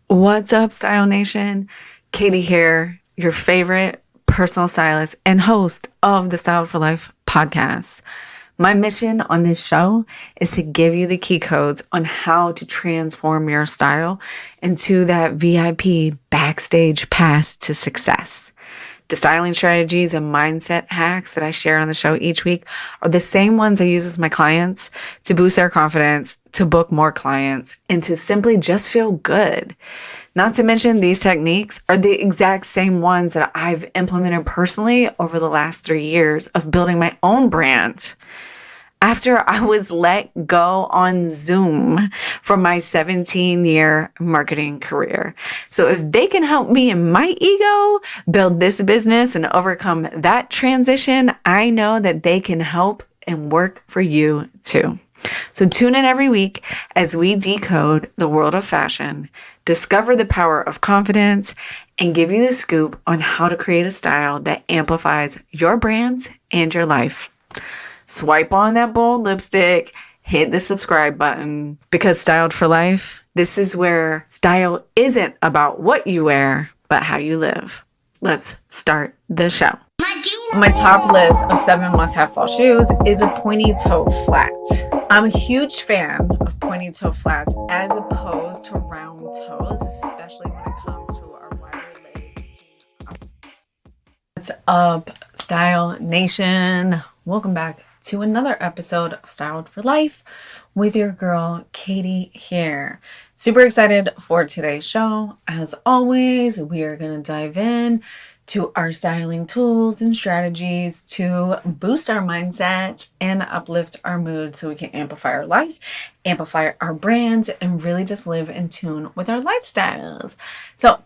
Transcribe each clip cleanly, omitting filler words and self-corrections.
What's up, Style Nation? Katie here, your favorite personal stylist and host of the Style for Life podcast. My mission on this show is to give you the key codes on how to transform your style into that VIP backstage pass to success. The styling strategies and mindset hacks that I share on the show each week are the same ones I use with my clients to boost their confidence, to book more clients, and to simply just feel good. Not to mention, these techniques are the exact same ones that I've implemented personally over the last 3 years of building my own brand. After I was let go on Zoom from my 17-year marketing career. So if they can help me and my ego build this business and overcome that transition, I know that they can help and work for you too. So tune in every week as we decode the world of fashion, discover the power of confidence, and give you the scoop on how to create a style that amplifies your brands and your life. Swipe on that bold lipstick, hit the subscribe button, because Styled for Life, this is where style isn't about what you wear, but how you live. Let's start the show. My top list of 7 must-have fall shoes is a pointy toe flat. I'm a huge fan of pointy toe flats as opposed to round toes, especially when it comes to our wider leg. What's up, Style Nation? Welcome back to another episode of Styled for Life with your girl, Katie here. Super excited for today's show. As always, we are going to dive in to our styling tools and strategies to boost our mindset and uplift our mood so we can amplify our life, amplify our brands, and really just live in tune with our lifestyles. So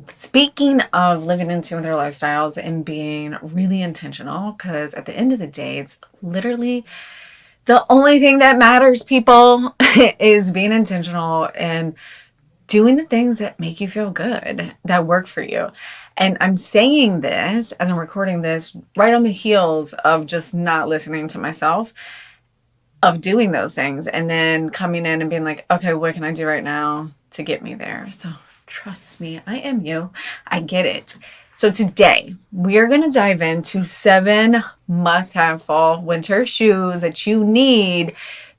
speaking of living in tune with our lifestyles and being really intentional, because at the end of the day, it's literally the only thing that matters, people, is being intentional and doing the things that make you feel good, that work for you. And I'm saying this as I'm recording this right on the heels of just not listening to myself, of doing those things and then coming in and being like, okay, what can I do right now to get me there? So trust me, I am you. I get it. So today we are going to dive into 7 must-have fall winter shoes that you need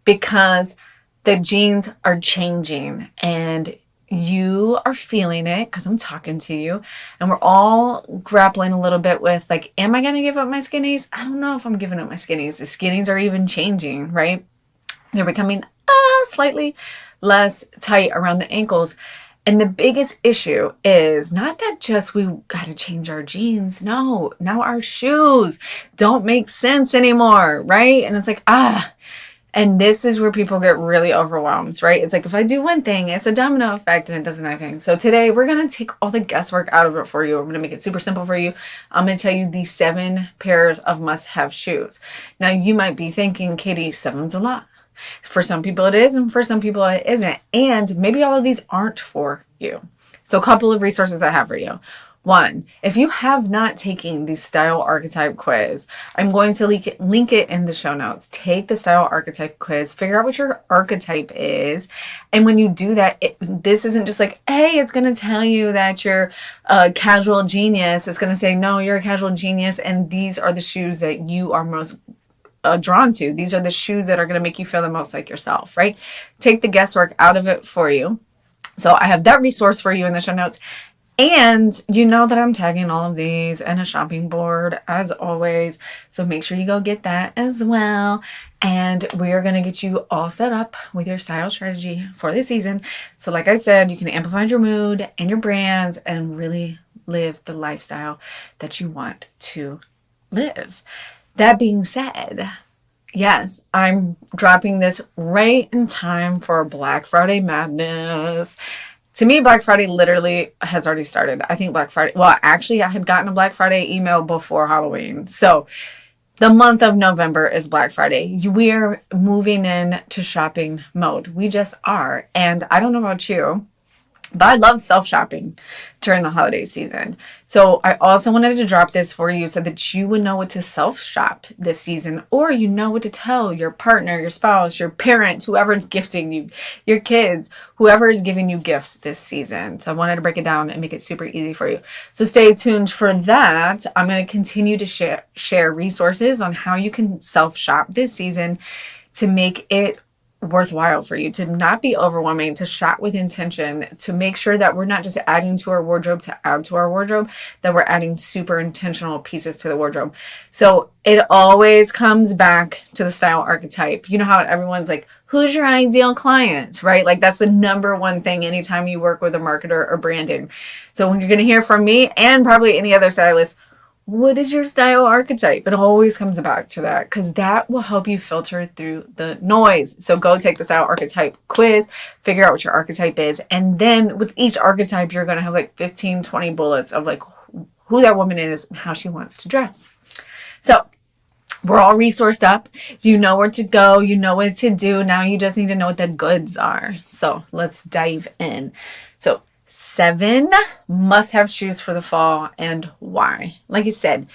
because the jeans are changing and you are feeling it because I'm talking to you, and we're all grappling a little bit with like, am I going to give up my skinnies? I don't know if I'm giving up my skinnies. The skinnies are even changing, right? They're becoming slightly less tight around the ankles. And the biggest issue is not that just we got to change our jeans. No, now our shoes don't make sense anymore, right? And it's like, and this is where people get really overwhelmed, right? It's like, if I do one thing, it's a domino effect and it does anything. So today we're going to take all the guesswork out of it for you. We're going to make it super simple for you. I'm going to tell you the 7 pairs of must-have shoes. Now you might be thinking, Katie, 7's a lot. For some people it is, and for some people it isn't. And maybe all of these aren't for you. So a couple of resources I have for you. 1, if you have not taken the style archetype quiz, I'm going to link it in the show notes. Take the style archetype quiz, figure out what your archetype is. And when you do that, this isn't just like, hey, it's going to tell you that you're a casual genius. It's going to say, no, you're a casual genius. And these are the shoes that you are most drawn to. These are the shoes that are going to make you feel the most like yourself, right? Take the guesswork out of it for you. So I have that resource for you in the show notes. And you know that I'm tagging all of these in a shopping board as always. So make sure you go get that as well. And we are going to get you all set up with your style strategy for the season. So like I said, you can amplify your mood and your brand and really live the lifestyle that you want to live. That being said, yes, I'm dropping this right in time for Black Friday madness. To me, Black Friday literally has already started. I think Black Friday, well, actually, I had gotten a Black Friday email before Halloween. So the month of November is Black Friday. We're moving in to shopping mode. We just are. And I don't know about you, But I love self-shopping during the holiday season. So I also wanted to drop this for you so that you would know what to self-shop this season, or you know what to tell your partner, your spouse, your parents, whoever is gifting you, your kids, whoever is giving you gifts this season. So I wanted to break it down and make it super easy for you. So stay tuned for that. I'm going to continue to share resources on how you can self-shop this season to make it worthwhile for you, to not be overwhelming, to shop with intention, to make sure that we're not just adding to our wardrobe to add to our wardrobe, that we're adding super intentional pieces to the wardrobe. So it always comes back to the style archetype. You know how everyone's like, who's your ideal client, right? Like that's the number one thing anytime you work with a marketer or branding. So when you're going to hear from me and probably any other stylist, what is your style archetype? It always comes back to that because that will help you filter through the noise. So go take the style archetype quiz, figure out what your archetype is. And then with each archetype, you're going to have like 15, 20 bullets of like who that woman is and how she wants to dress. So we're all resourced up. You know where to go. You know what to do. Now you just need to know what the goods are. So let's dive in. So 7 must-have shoes for the fall and why. Like I said,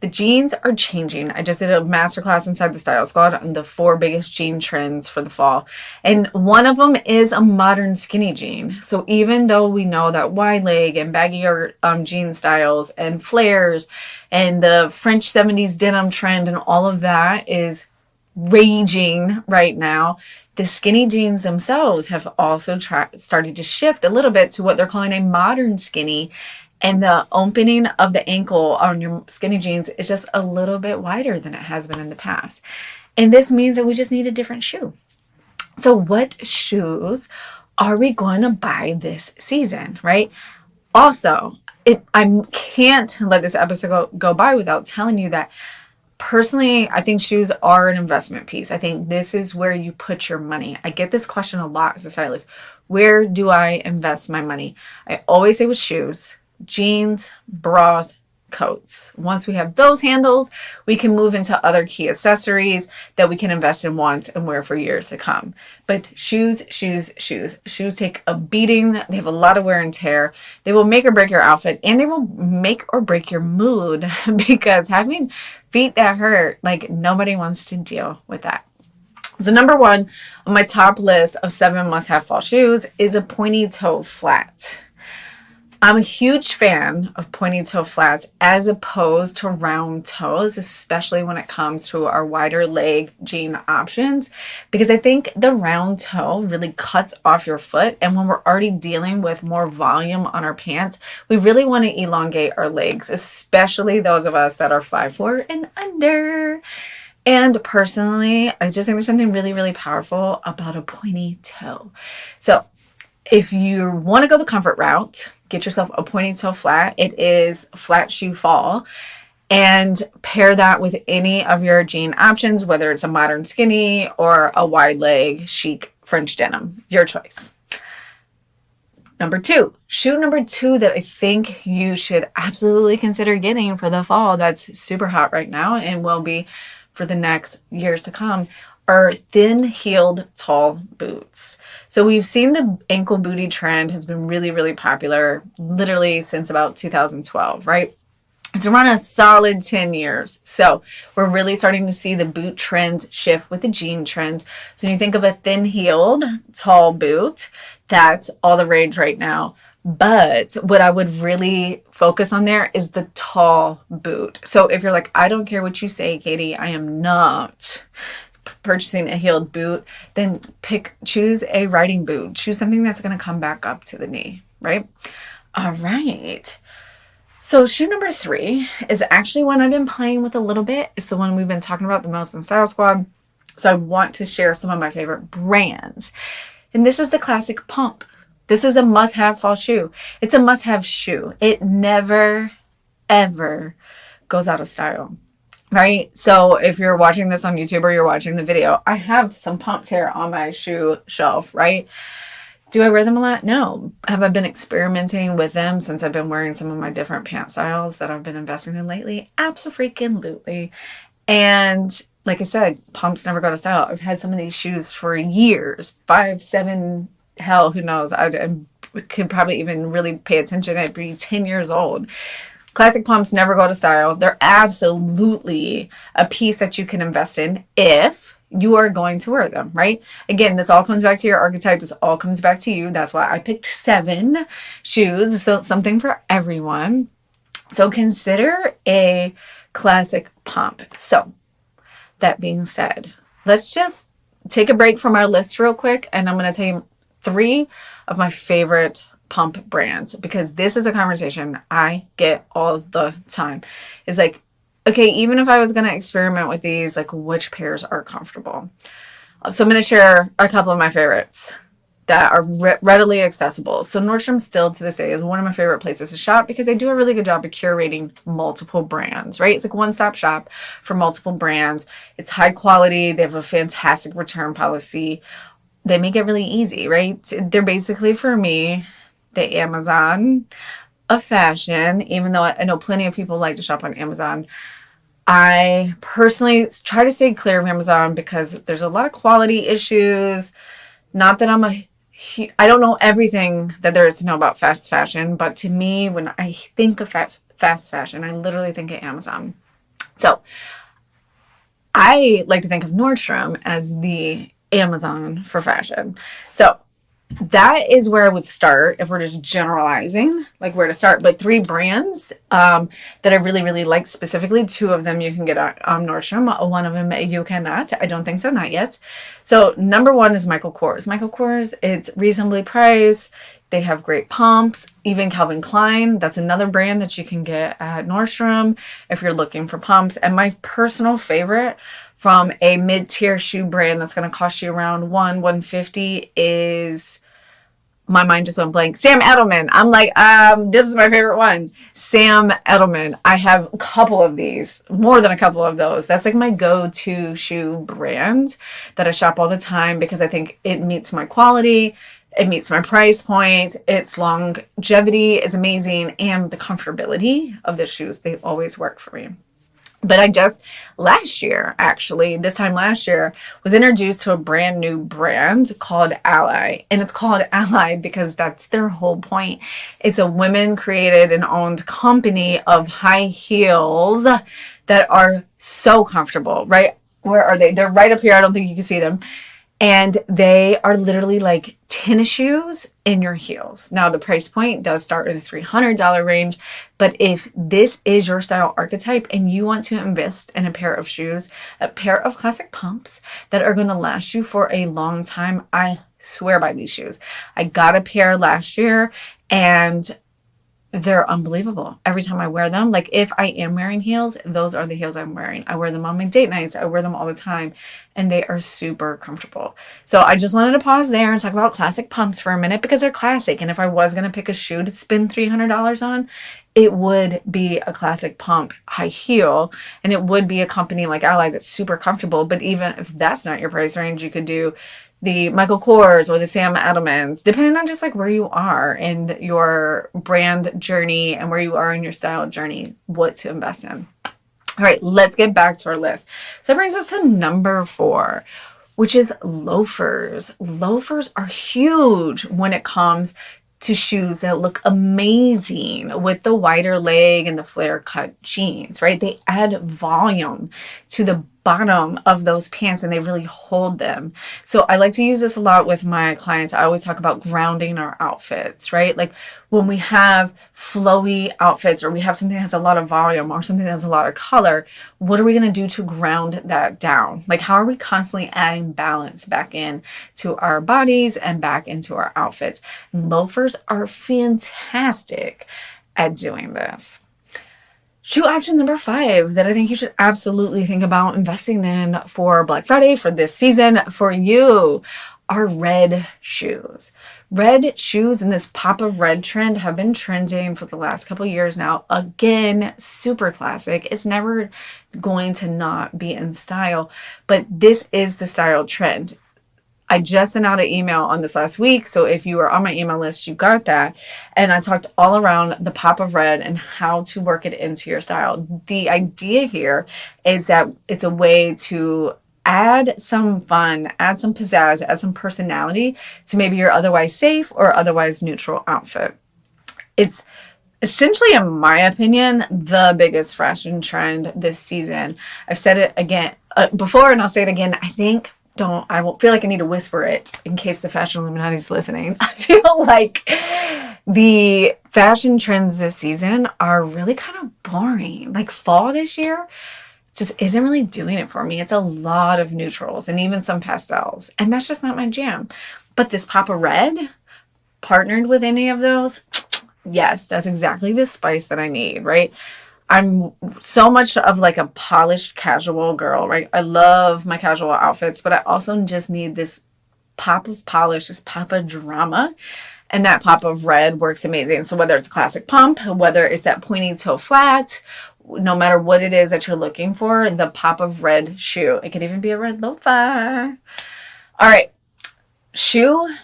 the jeans are changing. I just did a masterclass inside the Style Squad on the 4 biggest jean trends for the fall. And one of them is a modern skinny jean. So even though we know that wide leg and baggier jean styles and flares and the French 70s denim trend and all of that is raging right now, the skinny jeans themselves have also started to shift a little bit to what they're calling a modern skinny. And the opening of the ankle on your skinny jeans is just a little bit wider than it has been in the past. And this means that we just need a different shoe. So what shoes are we going to buy this season, right? Also, I can't let this episode go by without telling you that personally, I think shoes are an investment piece. I think this is where you put your money. I get this question a lot as a stylist. Where do I invest my money? I always say with shoes, jeans, bras, coats. Once we have those handles, we can move into other key accessories that we can invest in once and wear for years to come. But shoes take a beating. They have a lot of wear and tear. They will make or break your outfit, and they will make or break your mood because having feet that hurt, like nobody wants to deal with that. So number 1 on my top list of 7 must-have fall shoes is a pointy toe flat. I'm a huge fan of pointy toe flats as opposed to round toes, especially when it comes to our wider leg jean options, because I think the round toe really cuts off your foot. And when we're already dealing with more volume on our pants, we really want to elongate our legs, especially those of us that are 5'4" and under. And personally, I just think there's something really, really powerful about a pointy toe. So if you want to go the comfort route, get yourself a pointy toe flat. It is flat shoe fall. And pair that with any of your jean options, whether it's a modern skinny or a wide leg chic French denim. Your choice. Number 2, shoe number 2 that I think you should absolutely consider getting for the fall that's super hot right now and will be for the next years to come are thin-heeled tall boots. So we've seen the ankle booty trend has been really, really popular literally since about 2012, right? It's run a solid 10 years. So we're really starting to see the boot trends shift with the jean trends. So when you think of a thin-heeled tall boot, that's all the rage right now. But what I would really focus on there is the tall boot. So if you're like, I don't care what you say, Katie, I am not purchasing a heeled boot, then choose a riding boot. Choose something that's going to come back up to the knee, right? All right. So shoe number 3 is actually one I've been playing with a little bit. It's the one we've been talking about the most in Style Squad. So I want to share some of my favorite brands. And this is the classic pump. This is a must-have fall shoe. It's a must-have shoe. It never, ever goes out of style. Right? So if you're watching this on YouTube or you're watching the video, I have some pumps here on my shoe shelf, right? Do I wear them a lot? No. Have I been experimenting with them since I've been wearing some of my different pant styles that I've been investing in lately? Absolutely. And like I said, pumps never go out of style. I've had some of these shoes for years, 5, 7, hell, who knows? I'm could probably even really pay attention, I'd be 10 years old. Classic pumps never go to style. They're absolutely a piece that you can invest in if you are going to wear them, right? Again, this all comes back to your archetype. This all comes back to you. That's why I picked 7 shoes. So something for everyone. So consider a classic pump. So that being said, let's just take a break from our list real quick. And I'm going to tell you 3 of my favorite pump brands, because this is a conversation I get all the time. It's like, okay, even if I was going to experiment with these, like, which pairs are comfortable? So I'm going to share a couple of my favorites that are readily accessible. So Nordstrom still to this day is one of my favorite places to shop because they do a really good job of curating multiple brands, right? It's like one-stop shop for multiple brands. It's high quality. They have a fantastic return policy. They make it really easy, right? They're basically, for me, the Amazon of fashion. Even though I know plenty of people like to shop on Amazon, I personally try to stay clear of Amazon because there's a lot of quality issues. Not that I don't know everything that there is to know about fast fashion, but to me, when I think of fast fashion, I literally think of Amazon. So I like to think of Nordstrom as the Amazon for fashion. So that is where I would start if we're just generalizing, like where to start. But 3 brands that I really, really like specifically. 2 of them you can get on Nordstrom. One of them you cannot. I don't think so, not yet. So number 1 is Michael Kors. Michael Kors, it's reasonably priced. They have great pumps. Even Calvin Klein, that's another brand that you can get at Nordstrom if you're looking for pumps. And my personal favorite from a mid-tier shoe brand that's going to cost you around $150 is, my mind just went blank, Sam Edelman. I'm like, this is my favorite one. Sam Edelman. I have a couple of these, more than a couple of those. That's like my go-to shoe brand that I shop all the time because I think it meets my quality. It meets my price point. Its longevity is amazing. And the comfortability of the shoes, they always work for me. But I just last year, actually, this time last year, was introduced to a brand new brand called Ally. And it's called Ally because that's their whole point. It's a women created and owned company of high heels that are so comfortable, right? Where are they? They're right up here. I don't think you can see them. And they are literally like tennis shoes in your heels. Now, the price point does start in the $300 range. But if this is your style archetype and you want to invest in a pair of shoes, a pair of classic pumps that are going to last you for a long time, I swear by these shoes. I got a pair last year and they're unbelievable. Every time I wear them, like if I am wearing heels, those are the heels I'm wearing. I wear them on my date nights. I wear them all the time and they are super comfortable. So I just wanted to pause there and talk about classic pumps for a minute because they're classic. And if I was going to pick a shoe to spend $300 on, it would be a classic pump high heel, and it would be a company like Ally that's super comfortable. But even if that's not your price range, you could do the Michael Kors or the Sam Edelmans, depending on just like where you are in your brand journey and where you are in your style journey, what to invest in. All right, let's get back to our list. So that brings us to number 4, which is loafers. Loafers are huge when it comes to shoes that look amazing with the wider leg and the flare cut jeans, right? They add volume to the bottom of those pants and they really hold them. So I like to use this a lot with my clients. I always talk about grounding our outfits, right? Like when we have flowy outfits or we have something that has a lot of volume or something that has a lot of color, what are we going to do to ground that down? Like how are we constantly adding balance back in to our bodies and back into our outfits? Loafers are fantastic at doing this. Shoe option number 5 that I think you should absolutely think about investing in for Black Friday for this season for you are red shoes. Red shoes and this pop of red trend have been trending for the last couple years now. Again, super classic. It's never going to not be in style, but this is the style trend. I just sent out an email on this last week. So if you were on my email list, you got that. And I talked all around the pop of red and how to work it into your style. The idea here is that it's a way to add some fun, add some pizzazz, add some personality to maybe your otherwise safe or otherwise neutral outfit. It's essentially, in my opinion, the biggest fashion trend this season. I've said it again before, and I'll say it again. I won't feel like I need to whisper it in case the fashion Illuminati is listening. I feel like the fashion trends this season are really kind of boring. Like fall this year just isn't really doing it for me. It's a lot of neutrals and even some pastels, and that's just not my jam. But this pop of red partnered with any of those, yes, that's exactly the spice that I need, right? I'm so much of like a polished casual girl, right? I love my casual outfits, but I also just need this pop of polish, this pop of drama. And that pop of red works amazing. So whether it's a classic pump, whether it's that pointy toe flat, no matter what it is that you're looking for, the pop of red shoe. It could even be a red loafer. All right. Shoe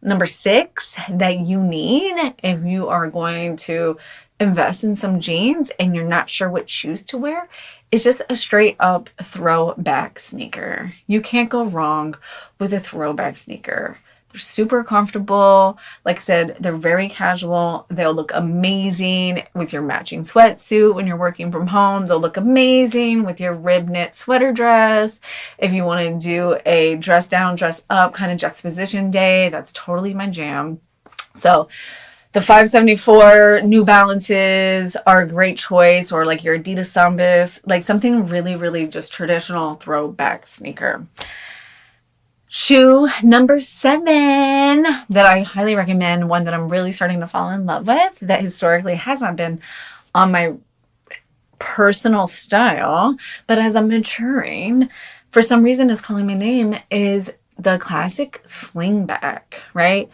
number 6 that you need if you are going to invest in some jeans and you're not sure what shoes to wear is just a straight up throwback sneaker. You can't go wrong with a throwback sneaker. They're super comfortable. Like I said, they're very casual. They'll look amazing with your matching sweatsuit when you're working from home. They'll look amazing with your rib knit sweater dress. If you want to do a dress down, dress up kind of juxtaposition day, that's totally my jam. So the 574 New Balances are a great choice, or like your Adidas Sambas, like something really, really just traditional throwback sneaker. Shoe number 7 that I highly recommend, one that I'm really starting to fall in love with, that historically has not been on my personal style, but as I'm maturing, for some reason is calling my name, is the classic slingback, right?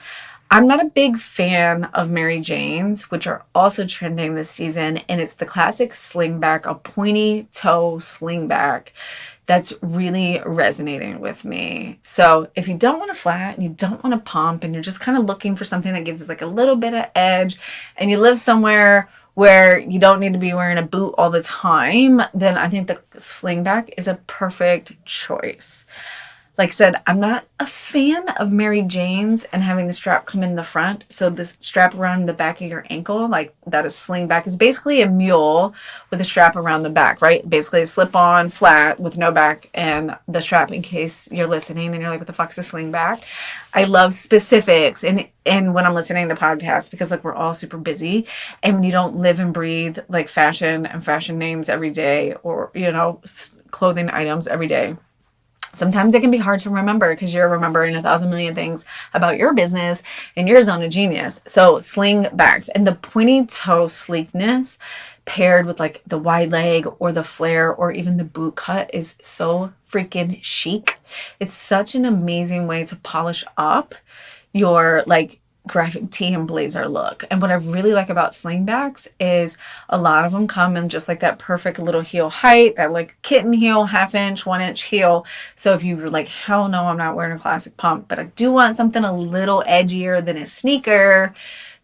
I'm not a big fan of Mary Janes, which are also trending this season, and it's the classic slingback, a pointy toe slingback that's really resonating with me. So if you don't want a flat and you don't want a pump and you're just kind of looking for something that gives like a little bit of edge and you live somewhere where you don't need to be wearing a boot all the time, then I think the slingback is a perfect choice. Like I said, I'm not a fan of Mary Jane's and having the strap come in the front. So the strap around the back of your ankle, like that is slingback, is basically a mule with a strap around the back, right? Basically a slip-on flat with no back and the strap, in case you're listening and you're like, what the fuck's a slingback? I love specifics and when I'm listening to podcasts, because like we're all super busy, and when you don't live and breathe like fashion and fashion names every day, or, you know, clothing items every day, sometimes it can be hard to remember because you're remembering 1,000 million things about your business and your zone of genius. So slingbacks and the pointy toe sleekness paired with like the wide leg or the flare or even the boot cut is so freaking chic. It's such an amazing way to polish up your like graphic tee and blazer look. And what I really like about slingbacks is a lot of them come in just like that perfect little heel height, that like kitten heel, 1/2 inch, 1 inch heel. So if you were like, hell no, I'm not wearing a classic pump, but I do want something a little edgier than a sneaker,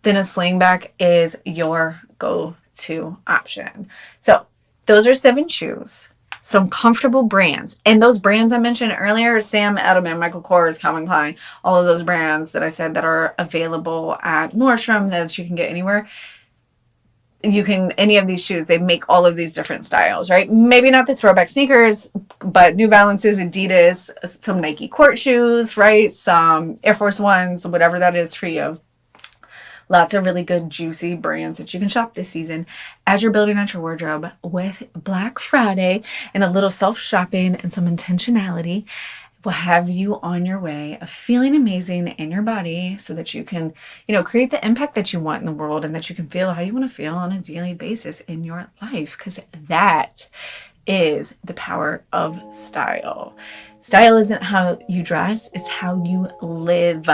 then a slingback is your go-to option. So those are 7 shoes. Some comfortable brands. And those brands I mentioned earlier, Sam Edelman, Michael Kors, Calvin Klein, all of those brands that I said that are available at Nordstrom that you can get anywhere. You can, any of these shoes, they make all of these different styles, right? Maybe not the throwback sneakers, but New Balances, Adidas, some Nike court shoes, right? Some Air Force Ones, whatever that is for you. Lots of really good, juicy brands that you can shop this season as you're building out your wardrobe with Black Friday, and a little self-shopping and some intentionality will have you on your way of feeling amazing in your body so that you can, you know, create the impact that you want in the world and that you can feel how you want to feel on a daily basis in your life, because that is the power of style. Style isn't how you dress, it's how you live.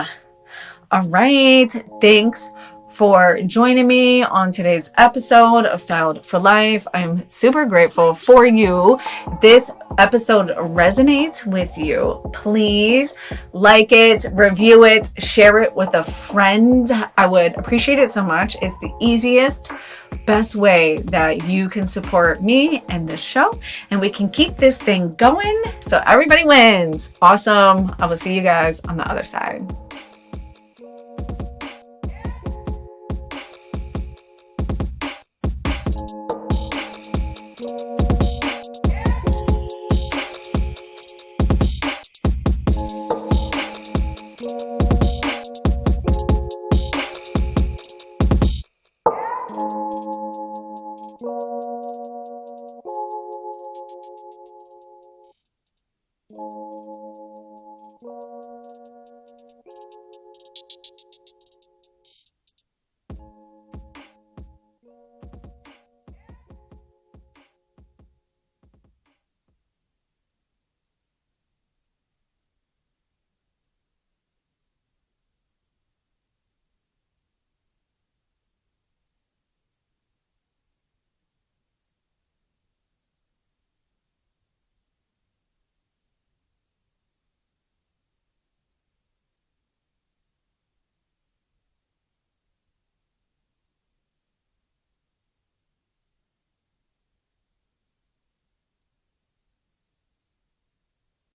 All right. Thanks for joining me on today's episode of Styled for Life. I'm super grateful for you. If this episode resonates with you, please like it, review it, share it with a friend. I would appreciate it so much. It's the easiest, best way that you can support me and this show, and we can keep this thing going so everybody wins. Awesome. I will see you guys on the other side.